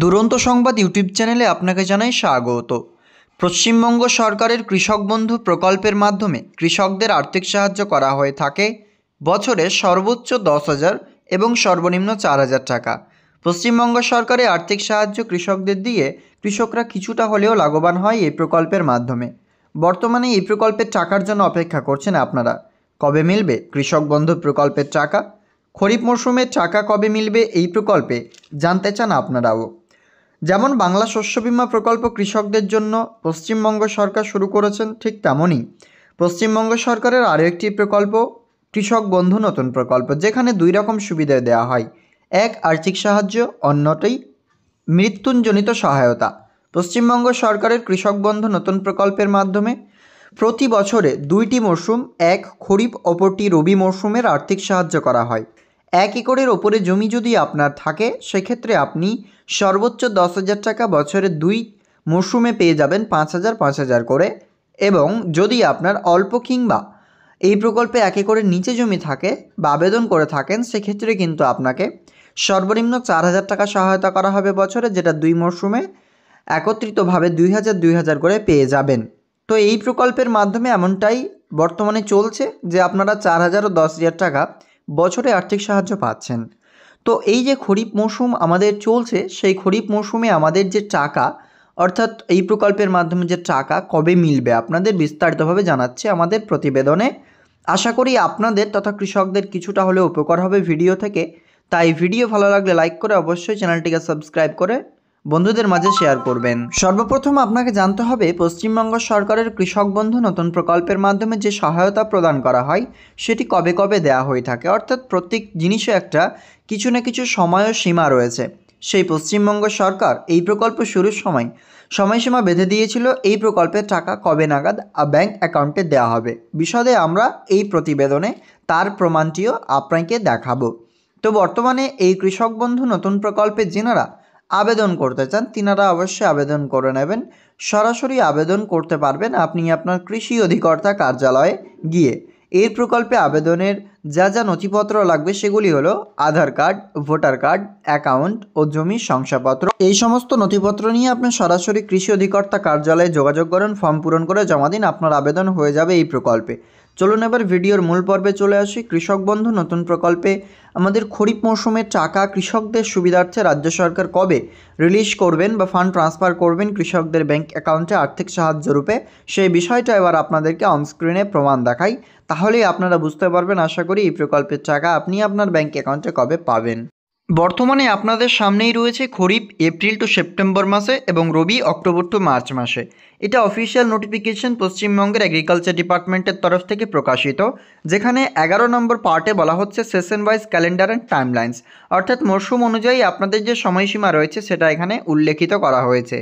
দুরন্ত সংবাদ ইউটিউব চ্যানেলে আপনাকে জানাই স্বাগত। পশ্চিমবঙ্গ সরকারের কৃষক বন্ধু প্রকল্পের মাধ্যমে কৃষকদের আর্থিক সাহায্য করা হয়ে থাকে বছরে সর্বোচ্চ 10,000 এবং সর্বনিম্ন 4,000 টাকা। পশ্চিমবঙ্গ সরকারের আর্থিক সাহায্য কৃষকদের দিয়ে কৃষকরা কিছুটা হলেও লাভবান হয় এই প্রকল্পের মাধ্যমে। বর্তমানে এই প্রকল্পের টাকার জন্য অপেক্ষা করছেন আপনারা। কবে মিলবে কৃষক বন্ধু প্রকল্পের টাকা? খরিফ মরশুমের টাকা কবে মিলবে এই প্রকল্পে জানতে চান আপনারাও। যেমন বাংলা শস্য বীমা প্রকল্প কৃষকদের জন্য পশ্চিমবঙ্গ সরকার শুরু করেছেন, ঠিক তেমনই পশ্চিমবঙ্গ সরকারের আরও একটি প্রকল্প কৃষক বন্ধু নতুন প্রকল্প, যেখানে দুই রকম সুবিধা দেওয়া হয়। এক, আর্থিক সাহায্য, অন্যটি মৃত্যুজনিত সহায়তা। পশ্চিমবঙ্গ সরকারের কৃষক বন্ধু নতুন প্রকল্পের মাধ্যমে প্রতি বছরে দুইটি মরশুম, এক খরিফ অপরটি রবি মরশুমের আর্থিক সাহায্য করা হয়। 1 একরের ওপরে জমি যদি আপনার থাকে সেক্ষেত্রে আপনি সর্বোচ্চ 10,000 টাকা বছরে 2 মরশুমে পেয়ে যাবেন 5,000 করে। এবং যদি আপনার অল্প কিংবা এই প্রকল্পে 1 একরের নিচে জমি থাকে বা আবেদন করে থাকেন সেক্ষেত্রে কিন্তু আপনাকে সর্বনিম্ন 4,000 টাকা সহায়তা করা হবে বছরে, যেটা 2 মরশুমে একত্রিতভাবে 2,000 করে পেয়ে যাবেন। তো এই প্রকল্পের মাধ্যমে এমনটাই বর্তমানে চলছে যে আপনারা 4,000 ও 10,000 টাকা বছরে আর্থিক সাহায্য পাচ্ছেন। তো এই যে খরিফ মৌসুম আমাদের চলছে, সেই খরিফ মৌসুমে আমাদের যে টাকা, অর্থাৎ এই প্রকল্পের মাধ্যমে যে টাকা কবে মিলবে আপনাদের বিস্তারিতভাবে জানাচ্ছে আমাদের প্রতিবেদনে। আশা করি আপনাদের তথা কৃষকদের কিছুটা হলেও উপকার হবে ভিডিও থেকে। তাই ভিডিও ভালো লাগলে লাইক করে অবশ্যই চ্যানেলটিকে সাবস্ক্রাইব করে বন্ধুদের মাঝে শেয়ার করবেন। সর্বপ্রথম আপনাকে জানতে হবে পশ্চিমবঙ্গ সরকারের কৃষক বন্ধু নতুন প্রকল্পের মাধ্যমে যে সহায়তা প্রদান করা হয় সেটি কবে কবে দেওয়া হয়ে থাকে, অর্থাৎ প্রত্যেক জিনিসে একটা কিছু না কিছু সময় ও সীমা রয়েছে। সেই পশ্চিমবঙ্গ সরকার এই প্রকল্প শুরুর সময়সীমা বেঁধে দিয়েছিল এই প্রকল্পের টাকা কবে নাগাদ ব্যাংক অ্যাকাউন্টে দেওয়া হবে। বিশদে আমরা এই প্রতিবেদনে তার প্রমাণটিও আপনাকে দেখাবো। তো বর্তমানে এই কৃষক বন্ধু নতুন প্রকল্পে যেনারা আবেদন করতে চান তিনারা অবশ্যই আবেদন করে নেবেন। সরাসরি আবেদন করতে পারবেন আপনি আপনার কৃষি অধিকর্তা কার্যালয়ে গিয়ে। এই প্রকল্পে আবেদনের যা যা নথিপত্র লাগবে সেগুলি হলো আধার কার্ড, ভোটার কার্ড, অ্যাকাউন্ট ও জমির শংসাপত্র। এই সমস্ত নথিপত্র নিয়ে আপনি সরাসরি কৃষি অধিকর্তা কার্যালয়ে যোগাযোগ করেন, ফর্ম পূরণ করে জমা দিন, আপনার আবেদন হয়ে যাবে এই প্রকল্পে। চলুন এবার ভিডিওর মূল পর্বে চলে আসি। কৃষক বন্ধু নতুন প্রকল্পে আমাদের খরিফ মৌসুমের টাকা কৃষকদের সুবিধার্থে রাজ্য সরকার কবে রিলিজ করবেন বা ফান্ড ট্রান্সফার করবেন কৃষকদের ব্যাংক অ্যাকাউন্টে আর্থিক সাহায্য রূপে, সেই বিষয়টা এবার আপনাদেরকে অনস্ক্রিনে প্রমাণ দেখাই। তাহলেই আপনারা বুঝতে পারবেন আশা করি এই প্রকল্পের টাকা আপনি আপনার ব্যাংক অ্যাকাউন্টে কবে পাবেন। বর্তমানে আপনাদের সামনেই রয়েছে খরিফ এপ্রিল টু সেপ্টেম্বর মাসে এবং রবি অক্টোবর টু মার্চ মাসে। এটা অফিসিয়াল নোটিফিকেশন পশ্চিমবঙ্গের এগ্রিকালচার ডিপার্টমেন্টের তরফ থেকে প্রকাশিত, যেখানে 11 নম্বর পার্টে বলা হচ্ছে session wise calendar and timelines, অর্থাৎ মরশুম অনুযায়ী আপনাদের যে সময়সীমা রয়েছে সেটা এখানে উল্লেখিত করা হয়েছে।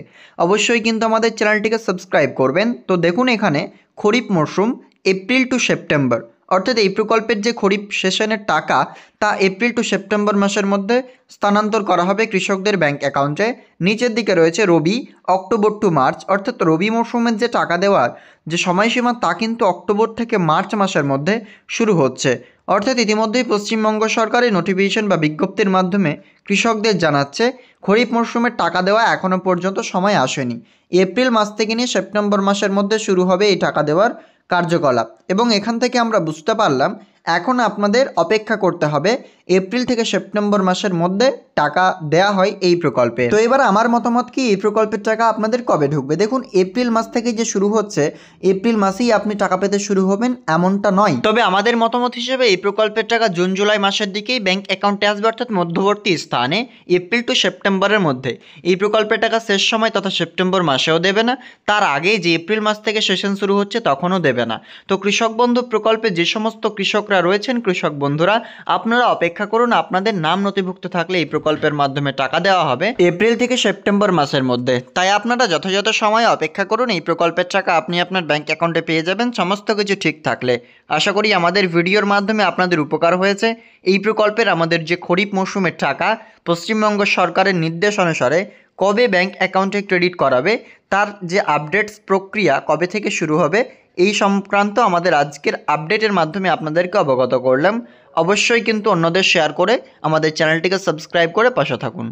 অবশ্যই কিন্তু আমাদের চ্যানেলটিকে সাবস্ক্রাইব করবেন। তো দেখুন এখানে খরিফ মরশুম এপ্রিল টু সেপ্টেম্বর, অর্থাৎ এই প্রকল্পের যে খরিফ সেশনের টাকা তা এপ্রিল টু সেপ্টেম্বর মাসের মধ্যে স্থানান্তর করা হবে কৃষকদের ব্যাংক অ্যাকাউন্টে। নিচের দিকে রয়েছে রবি অক্টোবর টু মার্চ, অর্থাৎ রবি মরশুমের যে টাকা দেওয়ার যে সময়সীমা তা কিন্তু অক্টোবর থেকে মার্চ মাসের মধ্যে শুরু হচ্ছে। অর্থাৎ ইতিমধ্যেই পশ্চিমবঙ্গ সরকারের নোটিফিকেশন বা বিজ্ঞপ্তির মাধ্যমে কৃষকদের জানাচ্ছে খরিফ মরশুমের টাকা দেওয়া এখনও পর্যন্ত সময় আসেনি। এপ্রিল মাস থেকে নিয়ে সেপ্টেম্বর মাসের মধ্যে শুরু হবে এই টাকা দেওয়ার কার্যকলাপ। এবং এখান থেকে আমরা বুঝতে পারলাম এখন আপনাদের অপেক্ষা করতে হবে এপ্রিল থেকে সেপ্টেম্বর মাসের মধ্যে টাকা দেয়া হয় এই প্রকল্পে। তো এবার আমার মতামত কি, এই প্রকল্পের টাকা আপনাদের কবে ঢুকবে? দেখুন এপ্রিল মাস থেকে যে শুরু হচ্ছে, এপ্রিল মাসেই আপনি টাকা পেতে শুরু হবেন এমনটা নয়। তবে আমাদের মতামত হিসেবে এই প্রকল্পের টাকা জুন জুলাই মাসের দিকেই ব্যাংক অ্যাকাউন্টে আসবে, অর্থাৎ মধ্যবর্তী স্থানে এপ্রিল টু সেপ্টেম্বরের মধ্যে। এই প্রকল্পের টাকা শেষ সময় তথা সেপ্টেম্বর মাসেও দেবে না, তার আগে যে এপ্রিল মাস থেকে সেশন শুরু হচ্ছে তখনও দেবে না। তো কৃষক বন্ধু প্রকল্পে যে সমস্ত কৃষকরা রয়েছেন, কৃষক বন্ধুরা আপনারা অপেক্ষা করুন, আপনাদের নাম নথিভুক্ত থাকলে এই প্রকল্পের মাধ্যমে টাকা দেওয়া হবে এপ্রিল থেকে সেপ্টেম্বর মাসের মধ্যে। তাই আপনারা যথাযথ সময়ে অপেক্ষা করুন, এই প্রকল্পের টাকা আপনি আপনার ব্যাংক অ্যাকাউন্টে পেয়ে যাবেন সমস্ত কিছু ঠিক থাকলে। আশা করি আমাদের ভিডিওর মাধ্যমে আপনাদের উপকার হয়েছে। এই প্রকল্পের আমাদের যে খরিফ মৌসুমের টাকা পশ্চিমবঙ্গ সরকারের নির্দেশ অনুসারে কবে ব্যাংক অ্যাকাউন্টে ক্রেডিট করাবে, তার যে আপডেটস প্রক্রিয়া কবে থেকে শুরু হবে, এই সংক্রান্ত আমাদের আজকের আপডেটের মাধ্যমে আপনাদেরকে অবগত করলাম। অবশ্যই কিন্তু অন্যদের শেয়ার করে আমাদের চ্যানেলটিকে সাবস্ক্রাইব করে পাশে থাকুন।